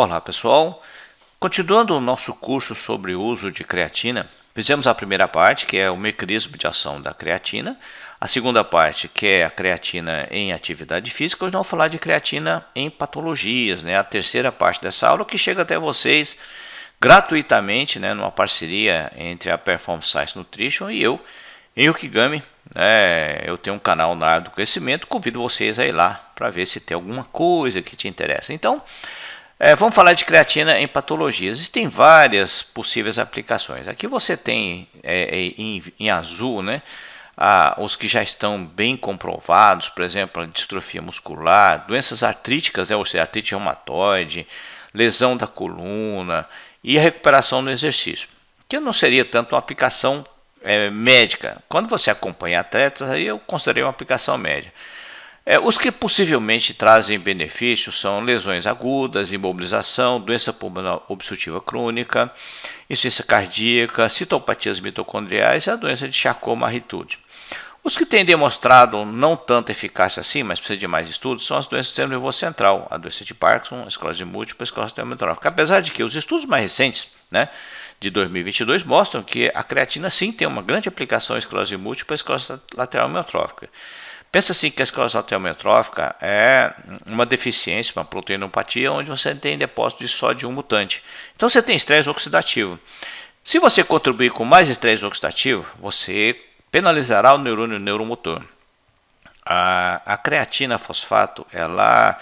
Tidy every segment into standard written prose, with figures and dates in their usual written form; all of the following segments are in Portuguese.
Olá pessoal, continuando o nosso curso sobre o uso de creatina, fizemos a primeira parte, que é o mecanismo de ação da creatina, a segunda parte, que é a creatina em atividade física. Hoje nós vamos falar de creatina em patologias, a terceira parte dessa aula, que chega até vocês gratuitamente, numa parceria entre a Performance Science Nutrition e eu, em Ukigami. Eu tenho um canal na área do conhecimento, convido vocês a ir lá para ver se tem alguma coisa que te interessa. Então, vamos falar de creatina em patologias. Existem várias possíveis aplicações. Aqui você tem em azul, os que já estão bem comprovados, por exemplo, a distrofia muscular, doenças artríticas, ou seja, artrite reumatoide, lesão da coluna e a recuperação no exercício, que não seria tanto uma aplicação médica. Quando você acompanha atletas, aí eu considerei uma aplicação média. Os que possivelmente trazem benefícios são lesões agudas, imobilização, doença pulmonar obstrutiva crônica, insuficiência cardíaca, citopatias mitocondriais e a doença de Charcot-Marie-Tooth. Os que têm demonstrado não tanta eficácia assim, mas precisa de mais estudos, são as doenças do sistema nervoso central, a doença de Parkinson, a esclerose múltipla e a esclerose amiotrófica. Apesar de que os estudos mais recentes, de 2022, mostram que a creatina sim tem uma grande aplicação em esclerose múltipla e esclerose lateral amiotrófica. Pensa assim que a esclerose lateral amiotrófica é uma deficiência, uma proteinopatia, onde você tem depósito de sódio mutante. Então você tem estresse oxidativo. Se você contribuir com mais estresse oxidativo, você penalizará o neurônio neuromotor. A creatina fosfato, ela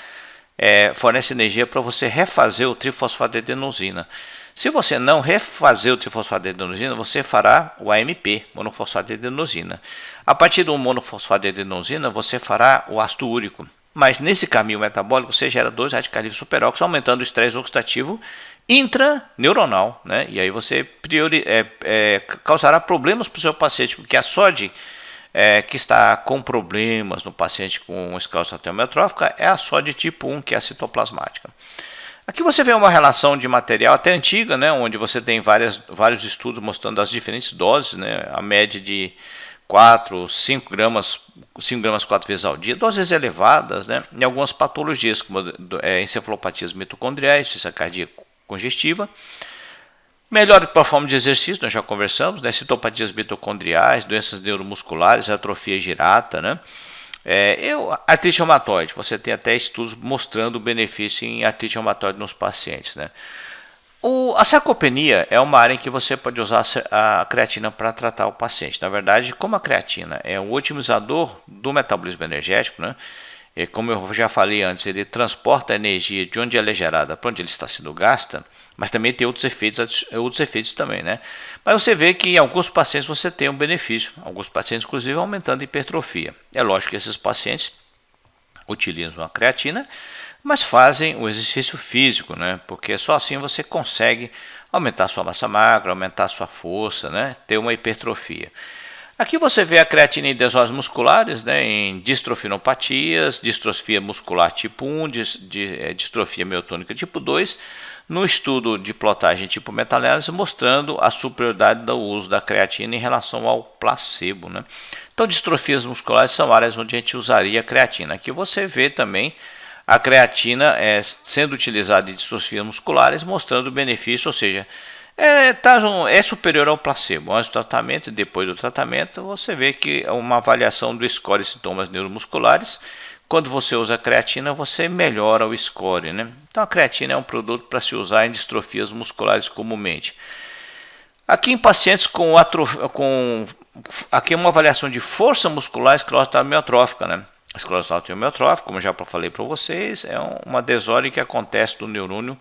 fornece energia para você refazer o trifosfato de adenosina. Se você não refazer o trifosfato de adenosina, você fará o AMP, monofosfato de adenosina. A partir do monofosfato de adenosina, você fará o ácido úrico. Mas nesse caminho metabólico, você gera dois radicais livres superóxidos, aumentando o estresse oxidativo intraneuronal. E aí você causará problemas para o seu paciente, porque a SOD que está com problemas no paciente com esclerose lateral amiotrófica é a SOD tipo 1, que é a citoplasmática. Aqui você vê uma relação de material até antiga, onde você tem vários estudos mostrando as diferentes doses, a média de 5 gramas 4 vezes ao dia, doses elevadas, em algumas patologias, como encefalopatias mitocondriais, insuficiência cardíaca congestiva. Melhor performance de exercício, nós já conversamos, citopatias mitocondriais, doenças neuromusculares, atrofia girata, artrite reumatoide, você tem até estudos mostrando o benefício em artrite reumatoide nos pacientes. A sarcopenia é uma área em que você pode usar a creatina para tratar o paciente. Na verdade, como a creatina é um otimizador do metabolismo energético, como eu já falei antes, ele transporta a energia de onde ela é gerada para onde ele está sendo gasta, mas também tem outros efeitos também, Mas você vê que em alguns pacientes você tem um benefício, alguns pacientes inclusive aumentando a hipertrofia. É lógico que esses pacientes utilizam a creatina, mas fazem o exercício físico, porque só assim você consegue aumentar a sua massa magra, aumentar a sua força, ter uma hipertrofia. Aqui você vê a creatina em desoses musculares, em distrofinopatias, distrofia muscular tipo 1, distrofia miotônica tipo 2, no estudo de plotagem tipo meta-análise, mostrando a superioridade do uso da creatina em relação ao placebo. Então, distrofias musculares são áreas onde a gente usaria a creatina. Aqui você vê também a creatina sendo utilizada em distrofias musculares, mostrando o benefício, ou seja, é superior ao placebo. Antes do tratamento e depois do tratamento, você vê que é uma avaliação do score e sintomas neuromusculares. Quando você usa a creatina, você melhora o score. Então, a creatina é um produto para se usar em distrofias musculares comumente. Aqui em pacientes aqui é uma avaliação de força muscular e esclerose lateral amiotrófica. A esclerose lateral amiotrófica, como já falei para vocês, é uma desordem que acontece do neurônio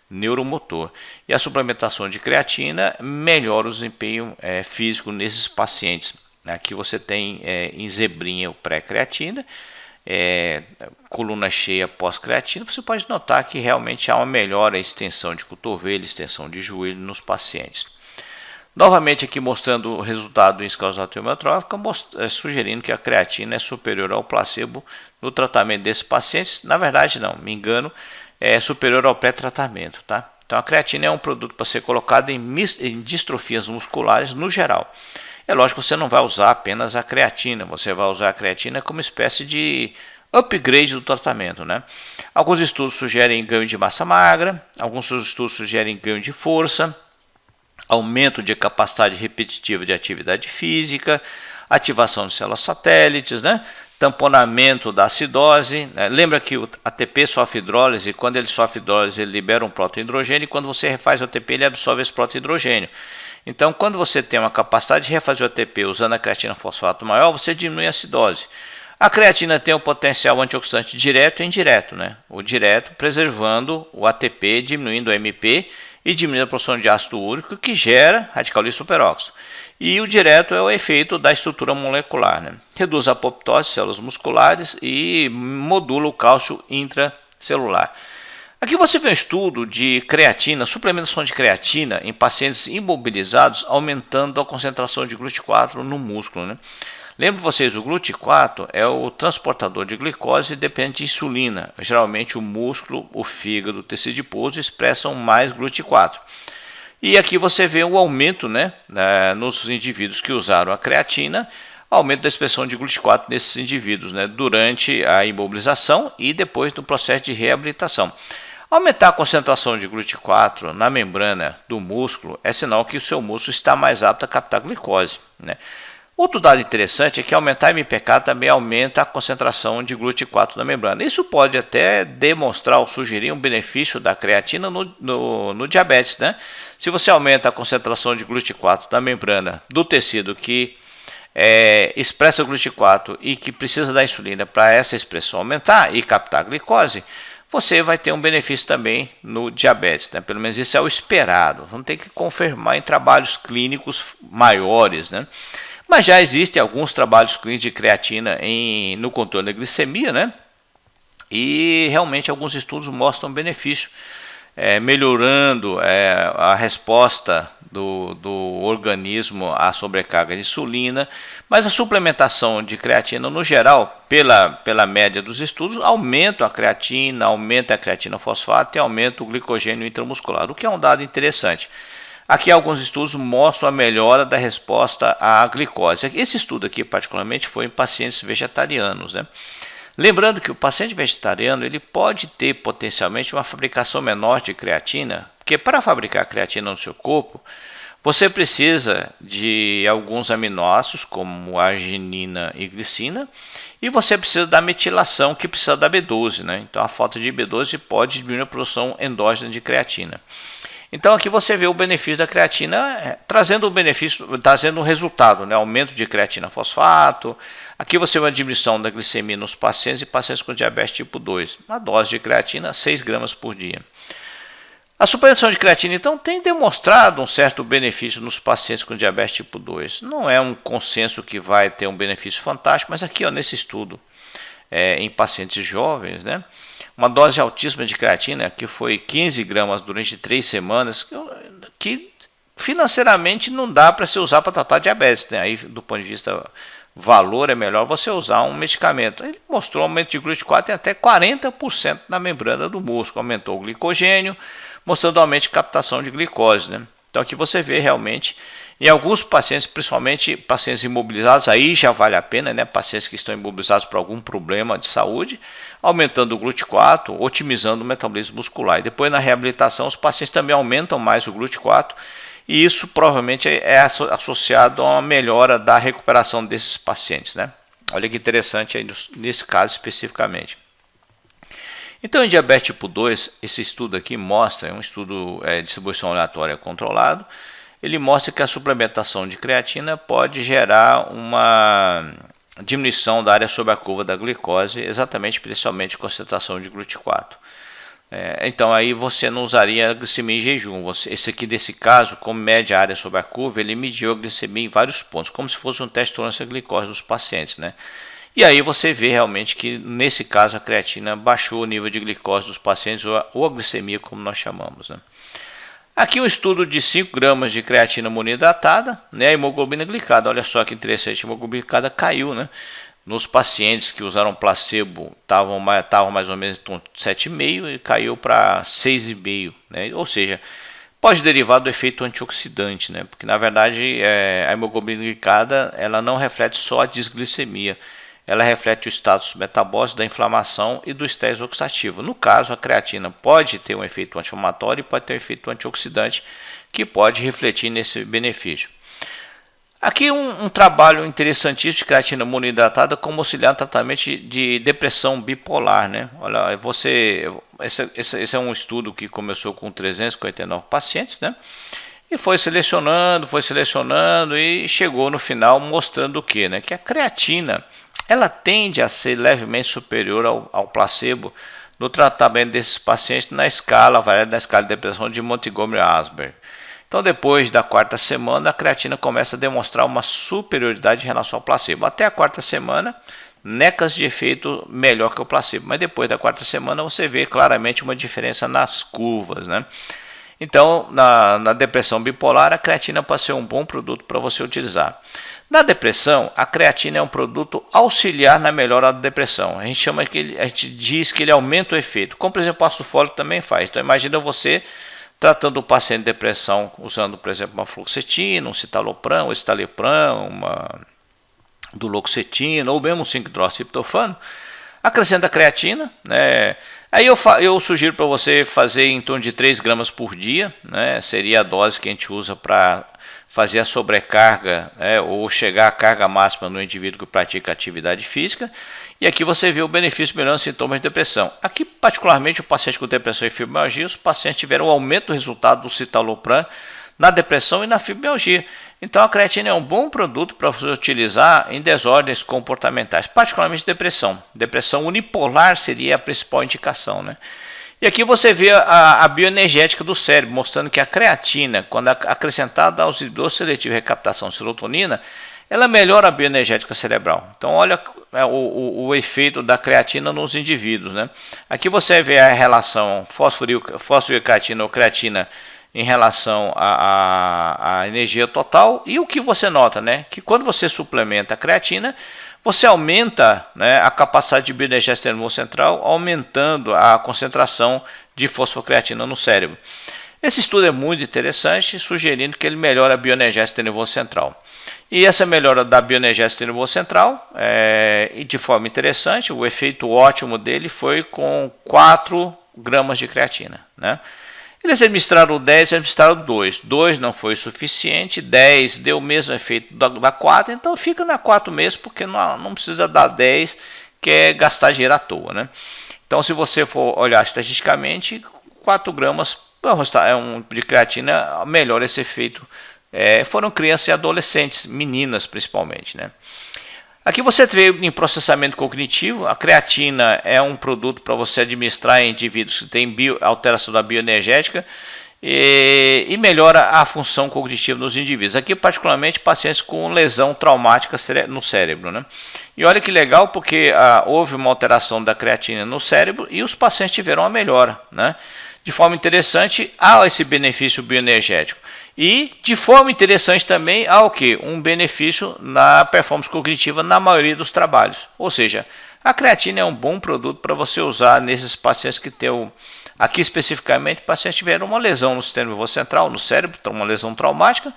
neuromotor. E a suplementação de creatina melhora o desempenho físico nesses pacientes. Aqui você tem em zebrinha o pré-creatina, coluna cheia pós-creatina. Você pode notar que realmente há uma melhora em extensão de cotovelo, extensão de joelho nos pacientes. Novamente aqui mostrando o resultado em esclerose lateral amiotrófica, sugerindo que a creatina é superior ao placebo no tratamento desses pacientes. Na verdade não, me engano, é superior ao pré-tratamento. Então a creatina é um produto para ser colocado em distrofias musculares no geral. É lógico que você não vai usar apenas a creatina, você vai usar a creatina como espécie de upgrade do tratamento, né? Alguns estudos sugerem ganho de massa magra, alguns estudos sugerem ganho de força, aumento de capacidade repetitiva de atividade física, ativação de células satélites, né? Tamponamento da acidose. Né? Lembra que o ATP sofre hidrólise, e quando ele sofre hidrólise ele libera um protohidrogênio, e quando você refaz o ATP ele absorve esse protohidrogênio. Então, quando você tem uma capacidade de refazer o ATP usando a creatina fosfato maior, você diminui a acidose. A creatina tem o potencial antioxidante direto e indireto, né? O direto preservando o ATP, diminuindo o MP e diminuindo a produção de ácido úrico, que gera radical livre superóxido. E o direto é o efeito da estrutura molecular, né? Reduz a apoptose de células musculares e modula o cálcio intracelular. Aqui você vê um estudo de creatina, suplementação de creatina em pacientes imobilizados, aumentando a concentração de GLUT4 no músculo, né? Lembro vocês, o GLUT4 é o transportador de glicose e depende de insulina. Geralmente o músculo, o fígado, o tecido adiposo expressam mais GLUT4. E aqui você vê o aumento, né, nos indivíduos que usaram a creatina, aumento da expressão de GLUT4 nesses indivíduos, né, durante a imobilização e depois no processo de reabilitação. Aumentar a concentração de GLUT4 na membrana do músculo é sinal que o seu músculo está mais apto a captar glicose, né? Outro dado interessante é que aumentar a MPK também aumenta a concentração de GLUT4 na membrana. Isso pode até demonstrar ou sugerir um benefício da creatina no diabetes, né? Se você aumenta a concentração de GLUT4 na membrana do tecido que expressa GLUT4 e que precisa da insulina para essa expressão aumentar e captar glicose, você vai ter um benefício também no diabetes, né? Pelo menos isso é o esperado. Vamos ter que confirmar em trabalhos clínicos maiores, né? Mas já existem alguns trabalhos clínicos de creatina no controle da glicemia, né? E realmente alguns estudos mostram benefício, melhorando a resposta do organismo à sobrecarga de insulina. Mas a suplementação de creatina, no geral, pela média dos estudos, aumenta a creatina fosfato e aumenta o glicogênio intramuscular, o que é um dado interessante. Aqui alguns estudos mostram a melhora da resposta à glicose. Esse estudo aqui particularmente foi em pacientes vegetarianos, né? Lembrando que o paciente vegetariano ele pode ter potencialmente uma fabricação menor de creatina, porque para fabricar creatina no seu corpo, você precisa de alguns aminoácidos como arginina e glicina, e você precisa da metilação que precisa da B12, né? Então a falta de B12 pode diminuir a produção endógena de creatina. Então aqui você vê o benefício da creatina trazendo um resultado, né? Aumento de creatina fosfato. Aqui você vê uma diminuição da glicemia nos pacientes e pacientes com diabetes tipo 2. Uma dose de creatina 6 gramas por dia. A suplementação de creatina então tem demonstrado um certo benefício nos pacientes com diabetes tipo 2. Não é um consenso que vai ter um benefício fantástico, mas aqui nesse estudo em pacientes jovens, né? Uma dose altíssima de creatina, que foi 15 gramas durante 3 semanas, que financeiramente não dá para se usar para tratar diabetes, né? Aí, do ponto de vista valor, é melhor você usar um medicamento. Ele mostrou um aumento de GLUT4 em até 40% na membrana do músculo, aumentou o glicogênio, mostrando aumento de captação de glicose, né? Então aqui você vê realmente, em alguns pacientes, principalmente pacientes imobilizados, aí já vale a pena, né? Pacientes que estão imobilizados por algum problema de saúde, aumentando o GLUT4, otimizando o metabolismo muscular. E depois na reabilitação os pacientes também aumentam mais o GLUT4, e isso provavelmente é associado a uma melhora da recuperação desses pacientes, né? Olha que interessante aí nesse caso especificamente. Então, em diabetes tipo 2, esse estudo aqui mostra, é um estudo de distribuição aleatória controlado, ele mostra que a suplementação de creatina pode gerar uma diminuição da área sobre a curva da glicose, exatamente, principalmente concentração de GLUT4. Então, aí você não usaria a glicemia em jejum. Esse aqui, desse caso, como mede a área sobre a curva, ele mediu a glicemia em vários pontos, como se fosse um teste de tolerância à glicose dos pacientes, né? E aí você vê realmente que, nesse caso, a creatina baixou o nível de glicose dos pacientes, ou a glicemia, como nós chamamos, né? Aqui um estudo de 5 gramas de creatina monohidratada, né? A hemoglobina glicada, olha só que interessante, a hemoglobina glicada caiu, né? Nos pacientes que usaram placebo, estavam mais ou menos 7,5 e caiu para 6,5, né? Ou seja, pode derivar do efeito antioxidante, né? Porque na verdade a hemoglobina glicada ela não reflete só a desglicemia, ela reflete o status metabólico da inflamação e do estresse oxidativo. No caso, a creatina pode ter um efeito anti-inflamatório e pode ter um efeito antioxidante que pode refletir nesse benefício. Aqui um trabalho interessantíssimo de creatina monoidratada como auxiliar no tratamento de depressão bipolar, né? Olha, esse é um estudo que começou com 359 pacientes, né? E foi selecionando e chegou no final mostrando o que, né? Que a creatina ela tende a ser levemente superior ao placebo no tratamento desses pacientes na escala variada da escala de depressão de Montgomery-Åsberg. Então, depois da quarta semana, a creatina começa a demonstrar uma superioridade em relação ao placebo. Até a quarta semana, necas de efeito melhor que o placebo. Mas depois da quarta semana, você vê claramente uma diferença nas curvas, né? Então, na depressão bipolar, a creatina pode ser um bom produto para você utilizar. Na depressão, a creatina é um produto auxiliar na melhora da depressão. A gente diz que ele aumenta o efeito, como por exemplo o ácido fólico também faz. Então, imagina você tratando o paciente de depressão usando, por exemplo, uma fluoxetina, um citalopram, um estalipram, uma duloxetina ou mesmo um 5-hidroxiptofano, acrescenta creatina, né? Aí eu sugiro para você fazer em torno de 3 gramas por dia, né? Seria a dose que a gente usa para fazer a sobrecarga, ou chegar à carga máxima no indivíduo que pratica atividade física. E aqui você vê o benefício melhorando sintomas de depressão. Aqui, particularmente, o paciente com depressão e fibromialgia, os pacientes tiveram um aumento do resultado do citalopram na depressão e na fibromialgia. Então, a creatina é um bom produto para você utilizar em desordens comportamentais, particularmente depressão. Depressão unipolar seria a principal indicação, né? E aqui você vê a bioenergética do cérebro, mostrando que a creatina, quando acrescentada aos inibidores seletivos de recaptação de serotonina, ela melhora a bioenergética cerebral. Então, olha o efeito da creatina nos indivíduos, né? Aqui você vê a relação fosforiluretina ou creatina em relação à energia total. E o que você nota, né? Que quando você suplementa a creatina, você aumenta, né, a capacidade de bioenergética do nervo central, aumentando a concentração de fosfocreatina no cérebro. Esse estudo é muito interessante, sugerindo que ele melhora a bioenergética do nervo central. E essa melhora da bioenergética do nervo central, e de forma interessante, o efeito ótimo dele foi com 4 gramas de creatina, né? Eles administraram 10 e administraram 2. 2 não foi suficiente, 10 deu o mesmo efeito da 4, então fica na 4 mesmo, porque não precisa dar 10, que é gastar dinheiro à toa, né? Então, se você for olhar estatisticamente, 4 gramas de creatina melhora esse efeito. Foram crianças e adolescentes, meninas principalmente, né? Aqui você vê em processamento cognitivo, a creatina é um produto para você administrar em indivíduos que têm alteração da bioenergética e melhora a função cognitiva nos indivíduos. Aqui, particularmente, pacientes com lesão traumática no cérebro, né? E olha que legal, porque houve uma alteração da creatina no cérebro e os pacientes tiveram uma melhora, né? De forma interessante, há esse benefício bioenergético. E, de forma interessante também, há o quê? Um benefício na performance cognitiva na maioria dos trabalhos. Ou seja, a creatina é um bom produto para você usar nesses pacientes que têm, aqui especificamente, pacientes tiveram uma lesão no sistema nervoso central, no cérebro, uma lesão traumática,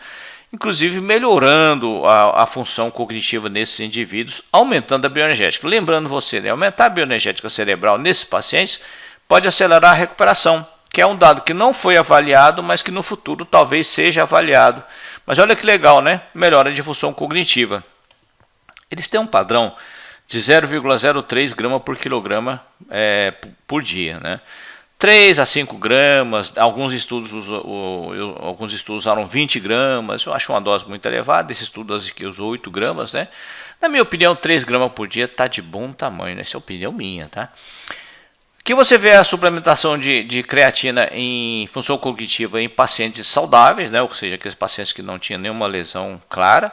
inclusive melhorando a função cognitiva nesses indivíduos, aumentando a bioenergética. Lembrando você, né, aumentar a bioenergética cerebral nesses pacientes pode acelerar a recuperação, que é um dado que não foi avaliado, mas que no futuro talvez seja avaliado. Mas olha que legal, né? Melhora de função cognitiva. Eles têm um padrão de 0,03 grama por quilograma por dia, né? 3 a 5 gramas, alguns estudos usaram 20 gramas, eu acho uma dose muito elevada, esse estudo aqui usou 8 gramas, né? Na minha opinião, 3 gramas por dia está de bom tamanho, né? Essa é a opinião minha, tá? Aqui você vê a suplementação de creatina em função cognitiva em pacientes saudáveis, né? Ou seja, aqueles pacientes que não tinham nenhuma lesão clara.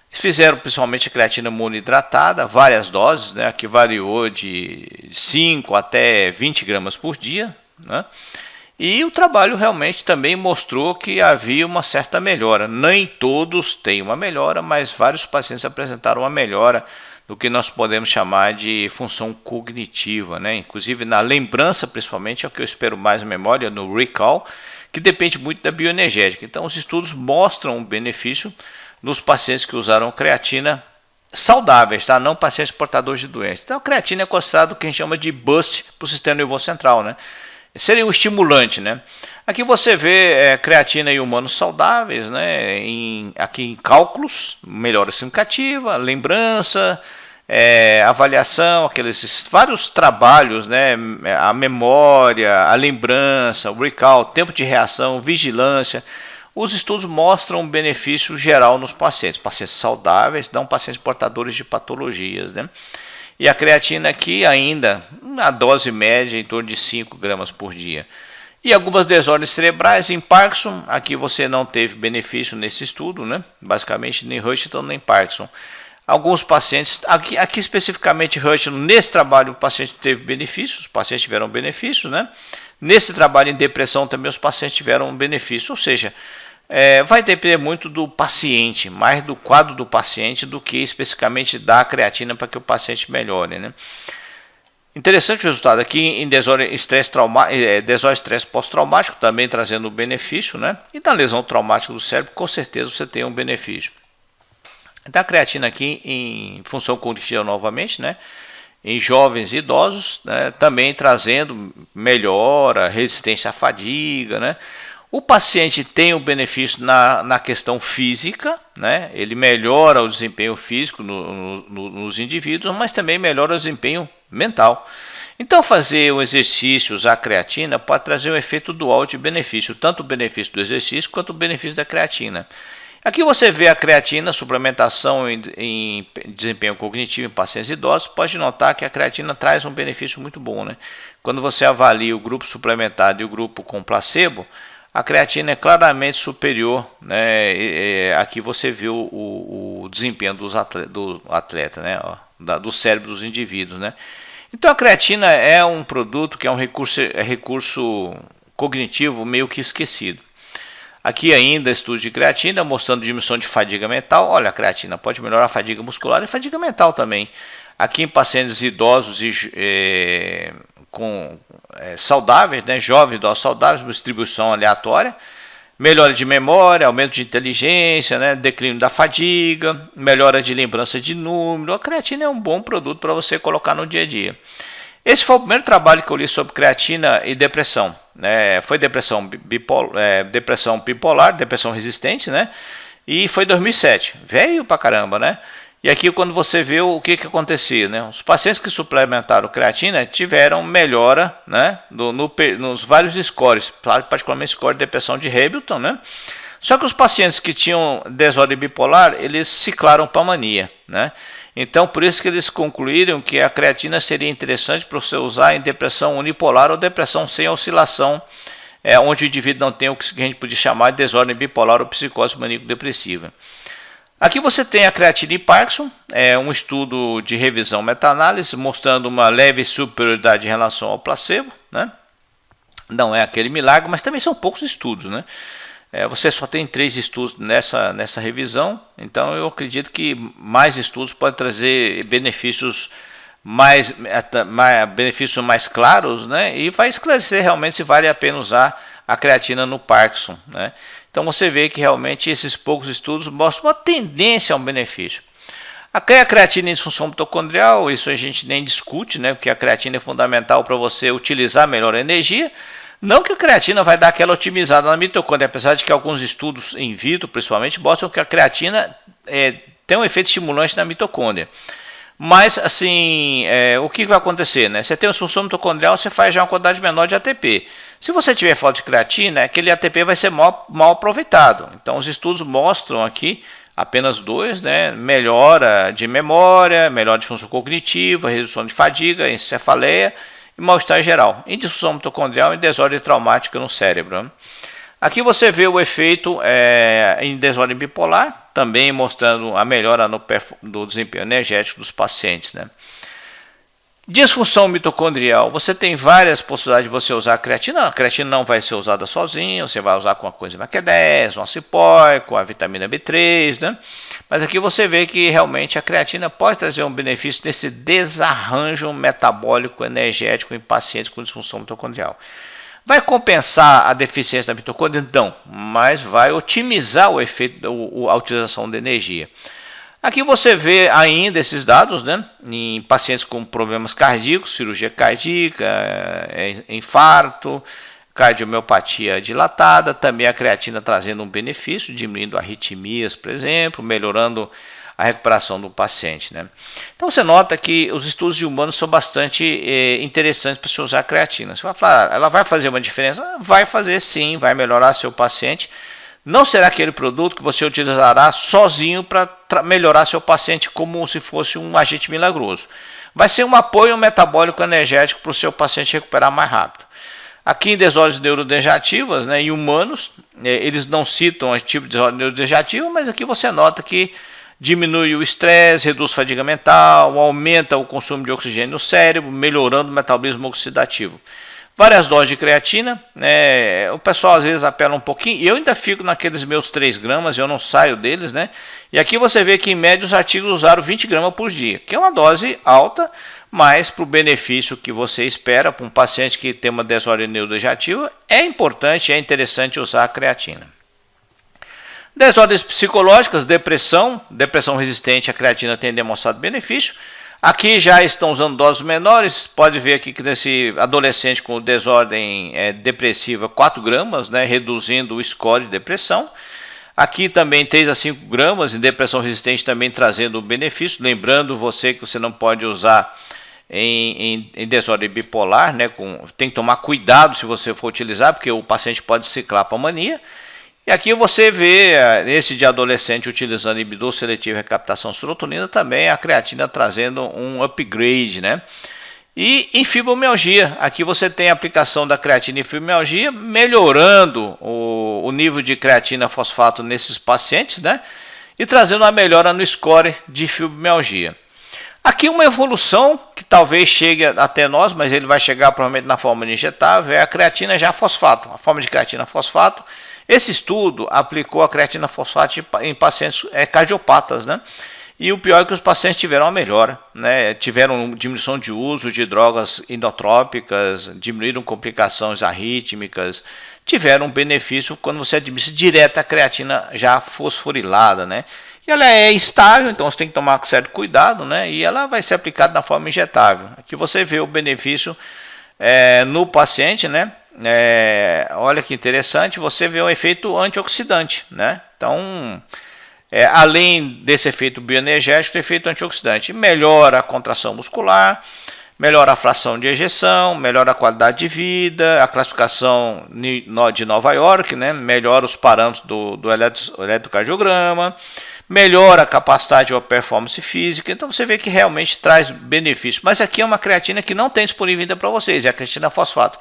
Eles fizeram principalmente creatina monoidratada, várias doses, né? Que variou de 5 até 20 gramas por dia, né? E o trabalho realmente também mostrou que havia uma certa melhora. Nem todos têm uma melhora, mas vários pacientes apresentaram uma melhora do que nós podemos chamar de função cognitiva, né? Inclusive na lembrança, principalmente, é o que eu espero mais na memória, no recall, que depende muito da bioenergética. Então, os estudos mostram um benefício nos pacientes que usaram creatina saudáveis, tá? Não pacientes portadores de doença. Então a creatina é considerado o que a gente chama de boost para o sistema nervoso central, né? Seria um estimulante, né? Aqui você vê creatina em humanos saudáveis, né? Aqui em cálculos, melhora significativa, lembrança, avaliação, aqueles vários trabalhos, né? A memória, a lembrança, o recall, tempo de reação, vigilância. Os estudos mostram um benefício geral nos pacientes. Pacientes saudáveis, não pacientes portadores de patologias, né? E a creatina aqui ainda, a dose média em torno de 5 gramas por dia. E algumas desordens cerebrais, em Parkinson, aqui você não teve benefício nesse estudo, né? Basicamente nem Huntington nem Parkinson. Alguns pacientes, aqui especificamente Huntington, nesse trabalho o paciente teve benefícios, os pacientes tiveram benefícios, né? Nesse trabalho em depressão também os pacientes tiveram benefício, ou seja, vai depender muito do paciente, mais do quadro do paciente do que especificamente da creatina para que o paciente melhore, né? Interessante o resultado aqui em desordem estresse pós-traumático, também trazendo benefício, né? E na lesão traumática do cérebro, com certeza você tem um benefício. Então a creatina aqui em função cognitiva novamente, né? Em jovens e idosos, né? Também trazendo melhora, resistência à fadiga, né? O paciente tem um benefício na questão física, né? Ele melhora o desempenho físico nos indivíduos, mas também melhora o desempenho mental. Então fazer um exercício, usar a creatina, pode trazer um efeito dual de benefício, tanto o benefício do exercício quanto o benefício da creatina. Aqui você vê a creatina, suplementação em desempenho cognitivo em pacientes idosos, pode notar que a creatina traz um benefício muito bom, né? Quando você avalia o grupo suplementado e o grupo com placebo, a creatina é claramente superior, né? Aqui você vê o desempenho do atleta, né? Do cérebro dos indivíduos, né? Então a creatina é um produto que é um recurso cognitivo meio que esquecido. Aqui ainda estudo de creatina mostrando diminuição de fadiga mental. Olha, a creatina pode melhorar a fadiga muscular e fadiga mental também. Aqui em pacientes idosos e saudáveis, né, jovens idosos saudáveis, distribuição aleatória, melhora de memória, aumento de inteligência, né, declínio da fadiga, melhora de lembrança de número. A creatina é um bom produto para você colocar no dia a dia. Esse foi o primeiro trabalho que eu li sobre creatina e depressão. Foi depressão bipolar, depressão resistente, né? E foi em 2007. Veio pra caramba, né? E aqui quando você vê o que acontecia, né? Os pacientes que suplementaram creatina tiveram melhora, né? Nos vários scores, particularmente score de depressão de Hamilton, né? Só que os pacientes que tinham desordem bipolar, eles ciclaram para mania, né? Então, por isso que eles concluíram que a creatina seria interessante para você usar em depressão unipolar ou depressão sem oscilação, onde o indivíduo não tem o que a gente podia chamar de desordem bipolar ou psicose maníaco-depressiva. Aqui você tem a creatina em Parkinson, um estudo de revisão meta-análise mostrando uma leve superioridade em relação ao placebo, né? Não é aquele milagre, mas também são poucos estudos, né? Você só tem 3 estudos nessa revisão, então eu acredito que mais estudos podem trazer benefícios mais claros, né? E vai esclarecer realmente se vale a pena usar a creatina no Parkinson, né? Então você vê que realmente esses poucos estudos mostram uma tendência a um benefício. A creatina em disfunção mitocondrial, isso a gente nem discute, né? Porque a creatina é fundamental para você utilizar melhor a energia. Não que a creatina vai dar aquela otimizada na mitocôndria, apesar de que alguns estudos in vitro, principalmente, mostram que a creatina tem um efeito estimulante na mitocôndria. Mas, assim, o que vai acontecer, né? Você tem uma disfunção mitocondrial, você faz já uma quantidade menor de ATP. Se você tiver falta de creatina, aquele ATP vai ser mal aproveitado. Então, os estudos mostram aqui, apenas 2, né? Melhora de memória, melhora de função cognitiva, redução de fadiga, encefaleia, e mal-estar geral, em disfunção mitocondrial e desordem traumática no cérebro. Aqui você vê o efeito em desordem bipolar, também mostrando a melhora do desempenho energético dos pacientes, né? Disfunção mitocondrial, você tem várias possibilidades de você usar a creatina. A creatina não vai ser usada sozinha, você vai usar com a coenzima Q10, um cipó, com a vitamina B3, né? Mas aqui você vê que realmente a creatina pode trazer um benefício nesse desarranjo metabólico energético em pacientes com disfunção mitocondrial. Vai compensar a deficiência da mitocôndria? Não, mas vai otimizar o efeito, a utilização da energia. Aqui você vê ainda esses dados, né, em pacientes com problemas cardíacos, cirurgia cardíaca, infarto, cardiomiopatia dilatada, também a creatina trazendo um benefício, diminuindo arritmias, por exemplo, melhorando a recuperação do paciente, né? Então você nota que os estudos de humanos são bastante interessantes para você usar a creatina. Você vai falar, ela vai fazer uma diferença? Vai fazer sim, vai melhorar seu paciente. Não será aquele produto que você utilizará sozinho para melhorar seu paciente como se fosse um agente milagroso. Vai ser um apoio metabólico energético para o seu paciente recuperar mais rápido. Aqui em desordens neurodegenerativas, né, em humanos, eles não citam esse tipo de desordem neurodegenerativa, mas aqui você nota que diminui o estresse, reduz a fadiga mental, aumenta o consumo de oxigênio no cérebro, melhorando o metabolismo oxidativo. Várias doses de creatina, né? O pessoal às vezes apela um pouquinho, eu ainda fico naqueles meus 3 gramas, eu não saio deles, né? E aqui você vê que em média os artigos usaram 20 gramas por dia, que é uma dose alta, mas para o benefício que você espera para um paciente que tem uma desordem neurodegenerativa, é importante, é interessante usar a creatina. Desordens psicológicas, depressão resistente, a creatina tem demonstrado benefício. Aqui já estão usando doses menores, pode ver aqui que nesse adolescente com desordem depressiva 4 gramas, né, reduzindo o score de depressão. Aqui também 3 a 5 gramas em depressão resistente também trazendo benefício, lembrando você que você não pode usar em desordem bipolar, né, tem que tomar cuidado se você for utilizar, porque o paciente pode ciclar para mania. E aqui você vê, esse de adolescente utilizando inibidor seletivo de recaptação de serotonina, também a creatina trazendo um upgrade, né? E em fibromialgia, aqui você tem a aplicação da creatina em fibromialgia, melhorando o nível de creatina fosfato nesses pacientes, né? E trazendo uma melhora no score de fibromialgia. Aqui uma evolução que talvez chegue até nós, mas ele vai chegar provavelmente na forma de injetável, é a creatina já fosfato, a forma de creatina fosfato. Esse estudo aplicou a creatina fosfato em pacientes cardiopatas, né? E o pior é que os pacientes tiveram uma melhora, né? Tiveram diminuição de uso de drogas inotrópicas, diminuíram complicações arrítmicas, tiveram um benefício quando você administra direto a creatina já fosforilada, né? E ela é estável, então você tem que tomar certo cuidado, né? E ela vai ser aplicada na forma injetável. Aqui você vê o benefício no paciente, né? Olha que interessante, você vê um efeito antioxidante, né? Então, além desse efeito bioenergético, o efeito antioxidante melhora a contração muscular, melhora a fração de ejeção, melhora a qualidade de vida, a classificação de Nova York, né? Melhora os parâmetros do eletrocardiograma, melhora a capacidade ou performance física. Então você vê que realmente traz benefício. Mas aqui é uma creatina que não tem disponível ainda para vocês, é a creatina fosfato.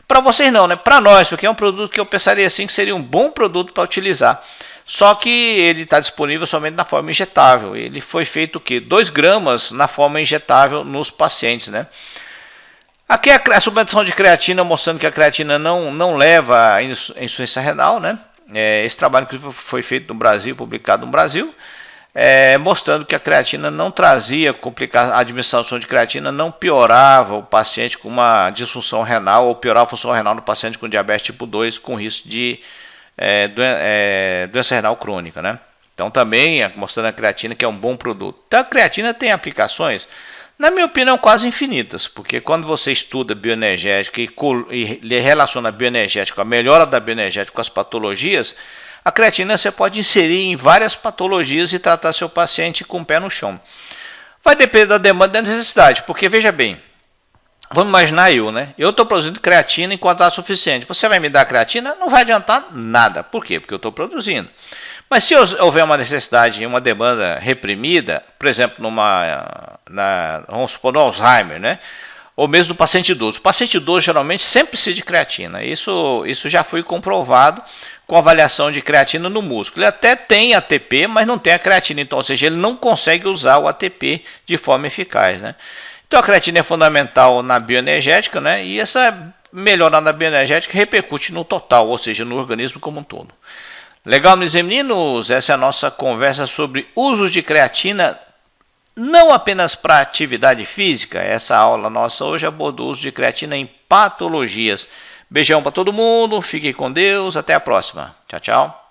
Para vocês não, né? Para nós, porque é um produto que eu pensaria assim que seria um bom produto para utilizar. Só que ele está disponível somente na forma injetável. Ele foi feito o quê? 2 gramas na forma injetável nos pacientes, né? Aqui é a suplementação de creatina mostrando que a creatina não leva a insuficiência renal, né? Esse trabalho que foi feito no Brasil, publicado no Brasil, mostrando que a creatina não trazia complicações, a administração de creatina não piorava o paciente com uma disfunção renal ou piorava a função renal no paciente com diabetes tipo 2 com risco de doença renal crônica, né? Então também mostrando a creatina que é um bom produto. Então a creatina tem aplicações, na minha opinião, quase infinitas, porque quando você estuda bioenergética e relaciona a bioenergética, a melhora da bioenergética com as patologias, a creatina você pode inserir em várias patologias e tratar seu paciente com o pé no chão. Vai depender da demanda e da necessidade, porque veja bem, vamos imaginar né? Eu estou produzindo creatina em quantidade suficiente. Você vai me dar creatina? Não vai adiantar nada. Por quê? Porque eu estou produzindo. Mas se houver uma necessidade e uma demanda reprimida, por exemplo, vamos supor, no Alzheimer, né? Ou mesmo no paciente idoso. O paciente idoso geralmente sempre precisa de creatina. Isso já foi comprovado com avaliação de creatina no músculo. Ele até tem ATP, mas não tem a creatina. Então, ou seja, ele não consegue usar o ATP de forma eficaz, né? Então a creatina é fundamental na bioenergética, né? E essa melhora na bioenergética repercute no total, ou seja, no organismo como um todo. Legal, meninos e meninos? Essa é a nossa conversa sobre usos de creatina, não apenas para atividade física. Essa aula nossa hoje abordou o uso de creatina em patologias. Beijão para todo mundo, fiquem com Deus, até a próxima. Tchau, tchau.